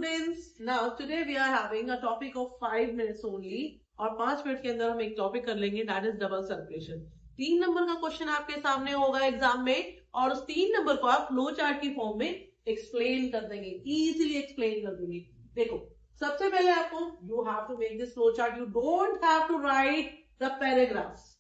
students, now today we are having a topic of 5 minutes only और 5 minute के अंदर हम एक टॉपिक कर लेंगे that is double circulation. 3 number का क्वेश्चन आपके सामने होगा एग्जाम में और उस 3 नंबर को आप फ्लो चार्ट की फॉर्म में एक्सप्लेन कर देंगे, इजीली एक्सप्लेन कर देंगे। देखो सबसे पहले आपको you have to make this flow chart, you don't have to write the paragraphs.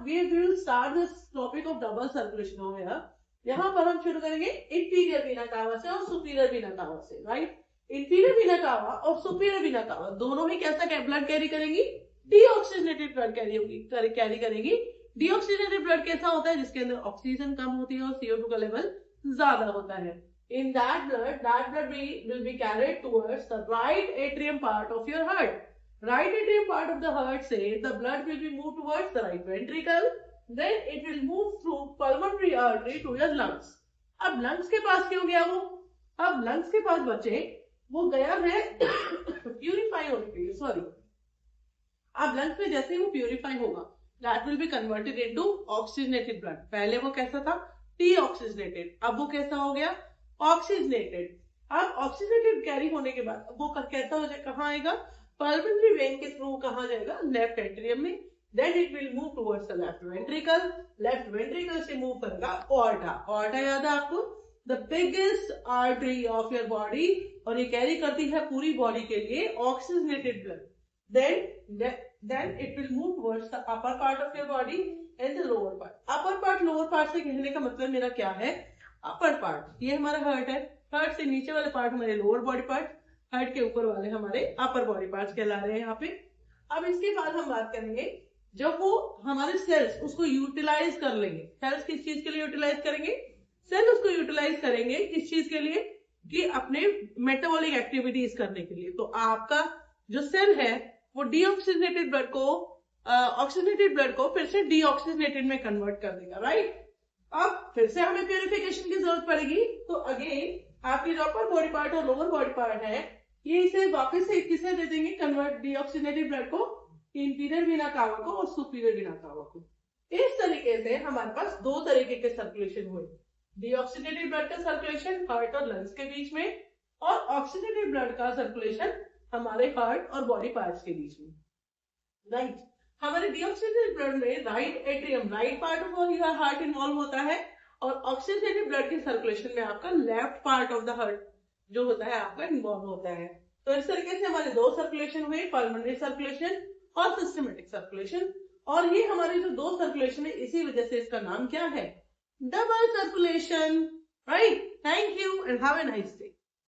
We will start this topic of double circulation over here. यहाँ पर हम शुरू करेंगे इंफीरियर वीना कावा से और सुपीरियर वीना कावा से, राइट। इंफीरियर वीना कावा और सुपीरियर वीना कावा दोनों ही कैसा ब्लड कैरी करेंगी, डीऑक्सीजनेटेड ब्लड कैरी करेगी। डीऑक्सीजनेटेड ब्लड कैसा होता है, जिसके अंदर ऑक्सीजन कम होती है और CO2 का लेवल ज्यादा होता है। In that blood will be carried towards the right atrium part of your heart. Right atrium part of the heart say the blood will be moved towards the right ventricle, then it will move through pulmonary artery to your lungs. अब lungs के पास क्यों गया वो? अब lungs के पास बचे वो गया है प्यूरिफाई होने के लिए, सॉरी। अब lungs में जैसे वो प्यूरिफाई होगा that will be converted into oxygenated blood. पहले वो कैसा था, deoxygenated, अब वो कैसा हो गया, oxygenated। अब oxygenated कैरी होने के बाद वो कैसा हो जाए, कहाँ आएगा, पल्मोनरी वेन के थ्रू कहाँ जाएगा, लेफ्ट एट्रियम में। Then it will move towards the left ventricle, left ventricle से मूव करेगा ऑर्टा। ऑर्टा याद है आपको, the biggest artery of your body, और ये कैरी करती है पूरी बॉडी के लिए oxygenated blood. Then it will move towards the upper part of your body and the lower part. Upper part lower part से कहने का मतलब मेरा क्या है, अपर पार्ट ये हमारा हर्ट है, हर्ट से नीचे वाले पार्ट हमारे लोअर बॉडी पार्ट, हार्ट के ऊपर वाले हमारे अपर बॉडी पार्ट्स कहला रहे हैं यहाँ पे। अब इसके बाद हम बात करेंगे जब वो हमारे सेल्स उसको यूटिलाइज कर लेंगे। सेल्स किस चीज के लिए यूटिलाइज करेंगे, सेल उसको यूटिलाइज करेंगे किस चीज के लिए, कि अपने मेटाबॉलिक एक्टिविटीज करने के लिए। तो आपका जो सेल है वो डीऑक्सीजनेटेड ब्लड को ऑक्सीजनेटेड ब्लड को फिर से डीऑक्सीजनेटेड में कन्वर्ट कर देगा, राइट। अब फिर से हमें प्यूरिफिकेशन की जरूरत पड़ेगी, तो अगेन आपकी जो अपर बॉडी पार्ट और लोअर बॉडी पार्ट है ये इसे वापस से किसे दे देंगे, कन्वर्ट डीऑक्सीजनेटेड ब्लड को इंफीरियर वीना कावा को और सुपीरियर वीना कावा को। इस तरीके से हमारे पास दो तरीके के सर्कुलेशन हुए, डीऑक्सीजनेटेड ब्लड का सर्कुलेशन हार्ट और लंग्स के बीच में, और ऑक्सीजनेटेड ब्लड का सर्कुलेशन हमारे हार्ट और बॉडी पार्ट्स के बीच में, राइट। हमारे डीऑक्सीजनेटेड ब्लड में right atrium, right part of your heart involve होता है, और ऑक्सीजनेटेड ब्लड के सर्कुलेशन में आपका left part of the heart जो होता है आपका इन्वॉल्व होता है। तो इस तरीके से हमारे दो सर्कुलेशन हुए, पल्मोनरी सर्कुलेशन और सिस्टमेटिक सर्कुलेशन। और ये हमारे जो दो सर्कुलेशन है इसी वजह से इसका नाम क्या है, double circulation, right. Thank you and have a nice day.